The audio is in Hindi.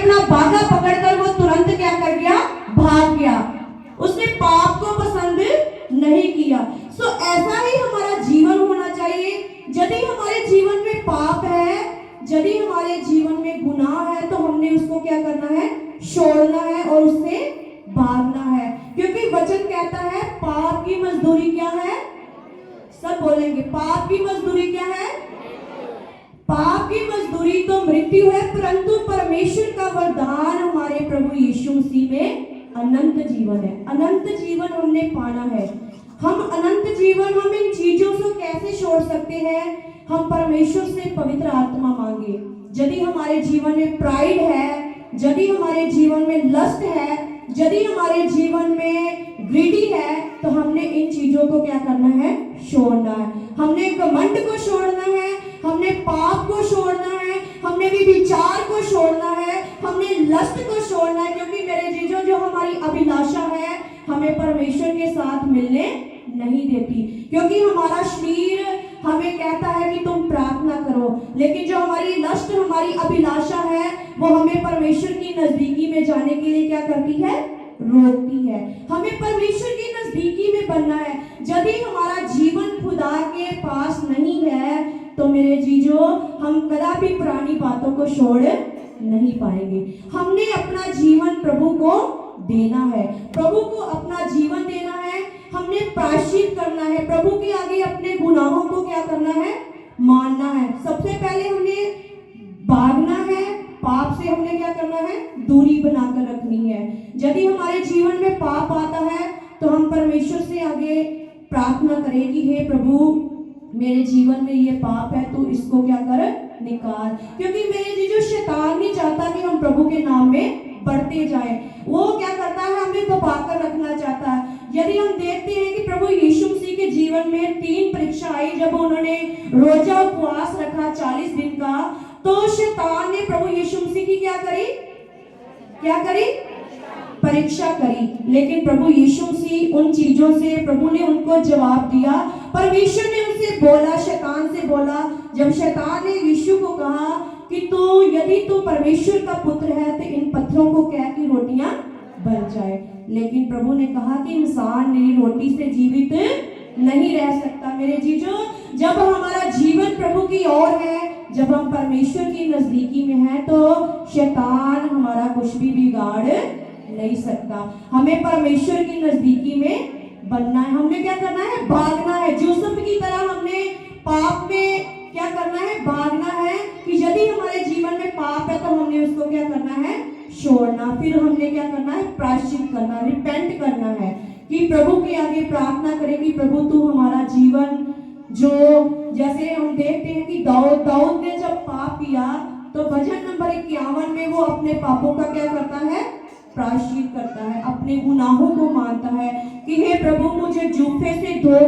अपना बागा पकड़कर वो तुरंत क्या कर गया, भाग गया। उसने पाप को पसंद नहीं किया। सो ऐसा ही हमारा जीवन होना चाहिए। यदि हमारे जीवन में पाप है, यदि हमारे जीवन में गुनाह है, तो हमने उसको क्या करना है, छोड़ना है और उससे भागना है। क्योंकि वचन कहता है पाप की मजदूरी क्या है, सब बोलेंगे, पाप की मजदूरी क्या है? पाप की मजदूरी तो मृत्यु है, परंतु परमेश्वर का वरदान हमारे प्रभु यीशु मसीह में अनंत जीवन है। अनंत जीवन हमने पाना है। हम अनंत जीवन, हम इन चीजों से कैसे छोड़ सकते हैं? हम परमेश्वर से पवित्र आत्मा मांगे। यदि हमारे जीवन में प्राइड है, यदि हमारे जीवन में लस्ट है, यदि हमारे जीवन में ग्रीडी है, तो हमने इन चीजों को क्या करना है, छोड़ना है। हमने घमंड को छोड़ना है, हमने पाप को छोड़ना है, हमने भी विचार को छोड़ना है, हमने लस्ट को छोड़ना है। क्योंकि मेरे जीजों, जो हमारी अभिलाषा है हमें परमेश्वर के साथ मिलने नहीं देती। क्योंकि हमारा शरीर हमें कहता है कि तुम प्रार्थना करो, लेकिन जो हमारी लस्ट, हमारी अभिलाषा है, वो हमें परमेश्वर की नजदीकी में जाने के लिए क्या करती है, रोकती है। हमें परमेश्वर की नजदीकी में बनना है। यदि हमारा जीवन खुदा के पास नहीं है, तो मेरे जीजो, हम कदापि पुरानी बातों को छोड़ नहीं पाएंगे। हमने अपना जीवन प्रभु को देना है, प्रभु को अपना जीवन देना है। हमने प्रायश्चित करना है, प्रभु के आगे अपने गुनाहों को क्या करना है, मानना है। सबसे पहले हमने भागना है, पाप से हमने क्या करना है, दूरी बनाकर रखनी है। यदि हमारे जीवन में पाप आता है, तो हम परमेश्वर से आगे प्रार्थना करें कि हे प्रभु, मेरे जीवन में ये पाप है, तो इसको क्या कर, निकाल। क्योंकि मेरे जी, जो शैतान नहीं चाहता कि हम प्रभु के नाम में बढ़ते जाएं। वो क्या करता है, हमें दबाकर रखना चाहता है। यदि हम देखते हैं कि प्रभु यीशु मसीह के जीवन में 3 परीक्षा आई, जब उन्होंने रोजा उपवास रखा 40 दिन का, तो शैतान ने प्रभु यीशु मसीह की क्या करी, क्या करी, परीक्षा करी। लेकिन प्रभु यीशु मसीह उन चीजों से, प्रभु ने उनको जवाब दिया। परमेश्वर ने उनसे बोला, शैतान से बोला, जब शैतान ने यीशु को कहा कि तू, यदि तू परमेश्वर का पुत्र है, तो इन पत्थरों को कह की रोटियां बन जाए। लेकिन प्रभु ने कहा कि इंसान मेरी रोटी से जीवित नहीं रह सकता। मेरे जीजो, जब हमारा जीवन प्रभु की ओर है, जब हम परमेश्वर की नजदीकी में हैं, तो शैतान हमारा कुछ भी बिगाड़ नहीं सकता। हमें परमेश्वर की नजदीकी में बनना है। हमने क्या करना है, भागना है। यूसुफ की तरह हमने पाप में क्या करना है, भागना है। कि यदि हमारे जीवन में पाप है, तो हमने उसको क्या करना है, छोड़ना। फिर हमने क्या करना है, प्रायश्चित करना, रिपेंट करना है। कि प्रभु के आगे प्रार्थना करें कि प्रभु तू हमारा जीवन, जो जैसे हम देखते हैं कि दाऊद ने जब पाप किया, तो भजन नंबर 51 में वो अपने पापों का क्या करता है, प्रायश्चित करता है, अपने गुनाहों को मानता है कि हे प्रभु, मुझे जूफे से धो